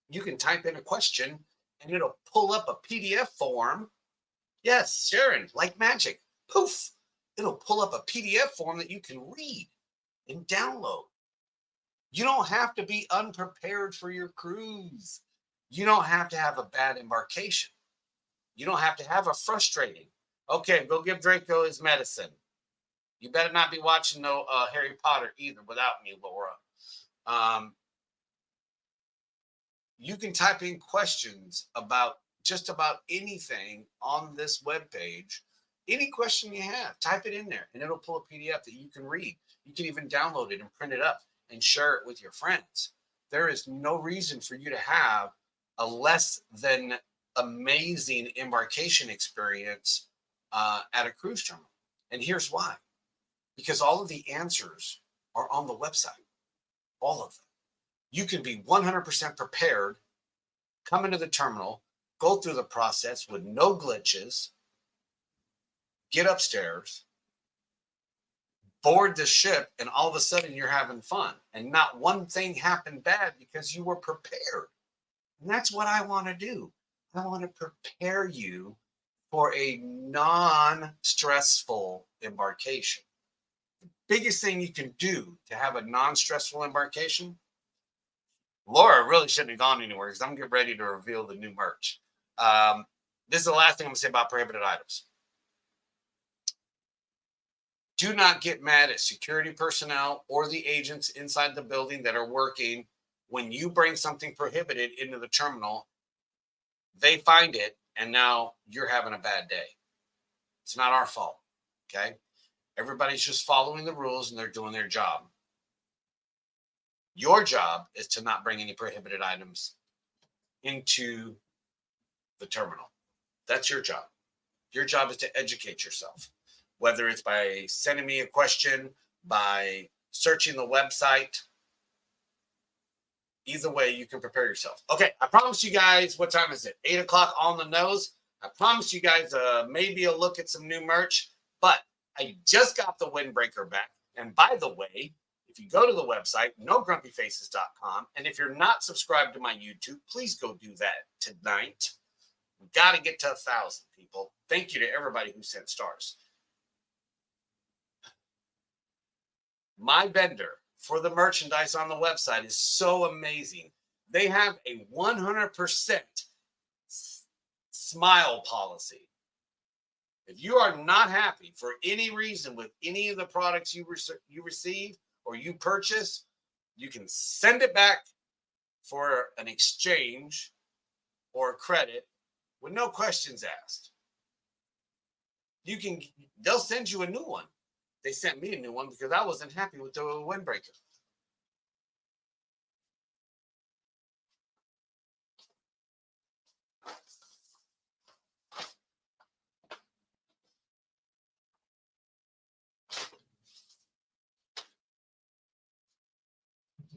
You can type in a question and it'll pull up a PDF form. Yes, Sharon, like magic. Poof. It'll pull up a PDF form that you can read and download. You don't have to be unprepared for your cruise. You don't have to have a bad embarkation. You don't have to have a frustrating. Okay, go give Draco his medicine. You better not be watching no Harry Potter either without me, Laura. You can type in questions about just about anything on this webpage. Any question you have, type it in there and it'll pull a PDF that you can read. You can even download it and print it up and share it with your friends. There is no reason for you to have a less than amazing embarkation experience at a cruise terminal. And here's why. Because all of the answers are on the website. All of them. You can be 100% prepared, come into the terminal, go through the process with no glitches, get upstairs, board the ship, and all of a sudden you're having fun. And not one thing happened bad because you were prepared. And that's what I want to do. I want to prepare you for a non-stressful embarkation. The biggest thing you can do to have a non-stressful embarkation, Laura really shouldn't have gone anywhere because I'm getting ready to reveal the new merch. This is the last thing I'm going to say about prohibited items. Do not get mad at security personnel or the agents inside the building that are working when you bring something prohibited into the terminal. They find it, and now you're having a bad day. It's not our fault, okay? Everybody's just following the rules, and they're doing their job. Your job is to not bring any prohibited items into the terminal. That's your job. Your job is to educate yourself, whether it's by sending me a question, by searching the website. Either way, you can prepare yourself. Okay, I promised you guys, what time is it? 8 o'clock on the nose. I promised you guys maybe a look at some new merch, but I just got the windbreaker back. And by the way, if you go to the website, nogrumpyfaces.com, and if you're not subscribed to my YouTube, please go do that tonight. We got to get to 1,000 people. Thank you to everybody who sent stars. My vendor for the merchandise on the website is so amazing. They have a 100% smile policy. If you are not happy for any reason with any of the products you receive or you purchase, you can send it back for an exchange or a credit with no questions asked. They'll send you a new one. They sent me a new one because I wasn't happy with the windbreaker.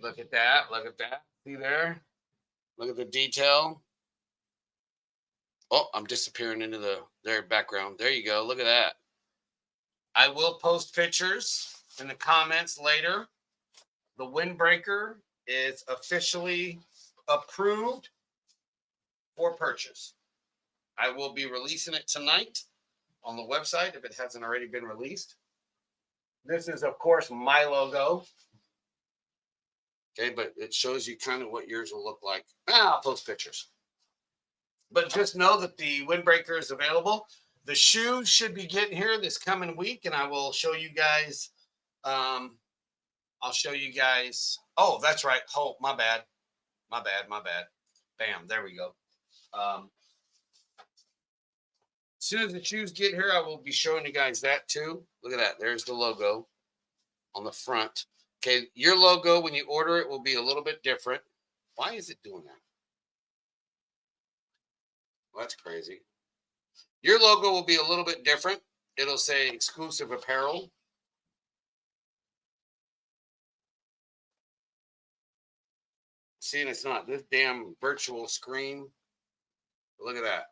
Look at that. Look at that. See there? Look at the detail. Oh, I'm disappearing into their background. There you go. Look at that. I will post pictures in the comments later. The windbreaker is officially approved for purchase. I will be releasing it tonight on the website if it hasn't already been released. This is, of course, my logo. Okay, but it shows you kind of what yours will look like. I'll post pictures. But just know that the windbreaker is available. The shoes should be getting here this coming week, and I will show you guys. I'll show you guys. Oh, that's right. Oh, my bad. My bad. Bam, there we go. As soon as the shoes get here, I will be showing you guys that too. Look at that. There's the logo on the front. Okay, your logo, when you order it, will be a little bit different. Why is it doing that? Well, that's crazy. Your logo will be a little bit different. It'll say exclusive apparel. See, and it's not this damn virtual screen. Look at that.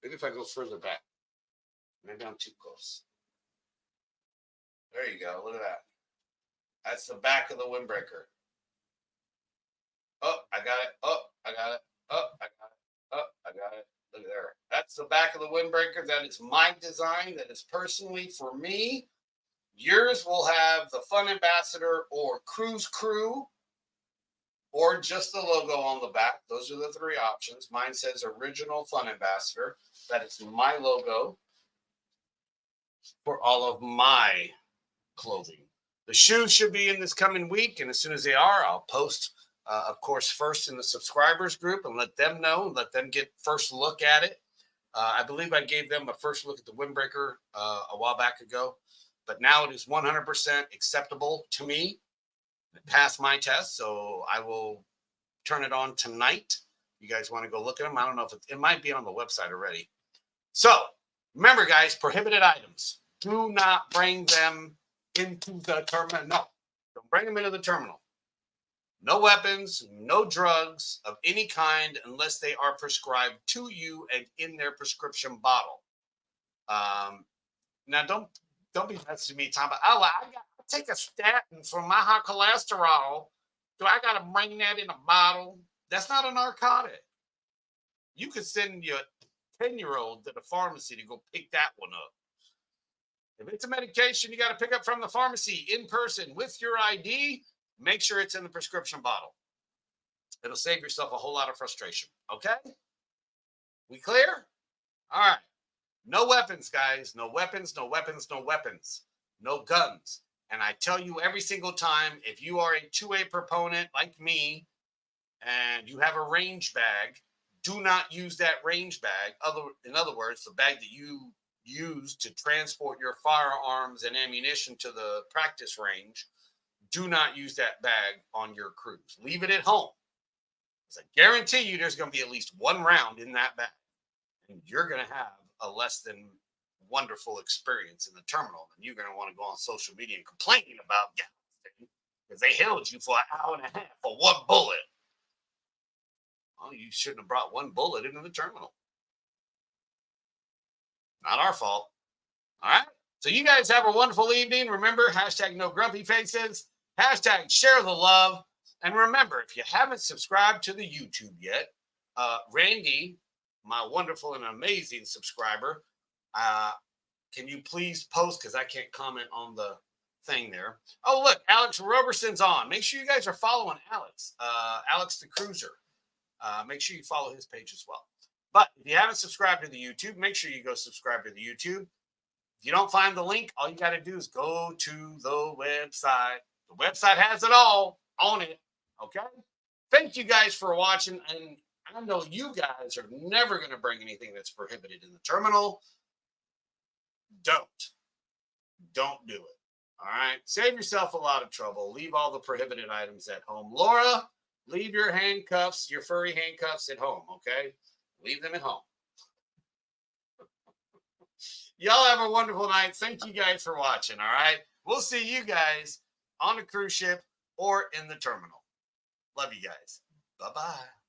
Maybe if I go further back. Maybe I'm too close. There you go. Look at that. That's the back of the windbreaker. Oh, I got it. Oh, I got it. Oh, I got it. Oh, I got it. Look at there. That's the back of the windbreaker. That is my design. That is personally for me. Yours will have the Fun Ambassador or Cruise Crew or just the logo on the back. Those are the three options. Mine says Original Fun Ambassador. That is my logo for all of my clothing. The shoes should be in this coming week, and as soon as they are, I'll post, of course, first in the subscribers group and let them know, let them get first look at it. I believe I gave them a first look at the windbreaker a while back ago, but now it is 100% acceptable to me. It passed my test, so I will turn it on tonight. You guys want to go look at them? I don't know if it might be on the website already. So remember, guys, prohibited items. Do not bring them into the terminal. No, don't bring them into the terminal. No weapons, no drugs of any kind unless they are prescribed to you and in their prescription bottle. Now, don't be messaging me talking about, oh, I got to take a statin for my high cholesterol. Do I got to bring that in a bottle? That's not a narcotic. You could send your 10-year-old to the pharmacy to go pick that one up. If it's a medication you got to pick up from the pharmacy in person with your ID, make sure it's in the prescription bottle. It'll save yourself a whole lot of frustration. Okay? We clear? All right. No weapons, guys. No weapons, no weapons, no weapons. No guns. And I tell you every single time, if you are a 2A proponent like me and you have a range bag, do not use that range bag. In other words, the bag that you use to transport your firearms and ammunition to the practice range, do not use that bag on your cruise. Leave it at home. Because I guarantee you there's going to be at least one round in that bag. And you're going to have a less than wonderful experience in the terminal. And you're going to want to go on social media and complain about because they held you for an hour and a half for one bullet. Well, you shouldn't have brought one bullet into the terminal. Not our fault. All right. So you guys have a wonderful evening. Remember, hashtag no grumpy faces, hashtag share the love. And remember, if you haven't subscribed to the YouTube yet, Randy, my wonderful and amazing subscriber, can you please post, because I can't comment on the thing there. Oh, look, Alex Roberson's on. Make sure you guys are following Alex, Alex the Cruiser. Make sure you follow his page as well. But if you haven't subscribed to the YouTube, make sure you go subscribe to the YouTube. If you don't find the link, all you got to do is go to the website. The website has it all on it. Okay? Thank you guys for watching. And I know you guys are never going to bring anything that's prohibited in the terminal. Don't do it. All right? Save yourself a lot of trouble. Leave all the prohibited items at home. Laura, leave your handcuffs, your furry handcuffs at home, okay? Leave them at home. Y'all have a wonderful night. Thank you guys for watching, all right? We'll see you guys on the cruise ship or in the terminal. Love you guys. Bye-bye.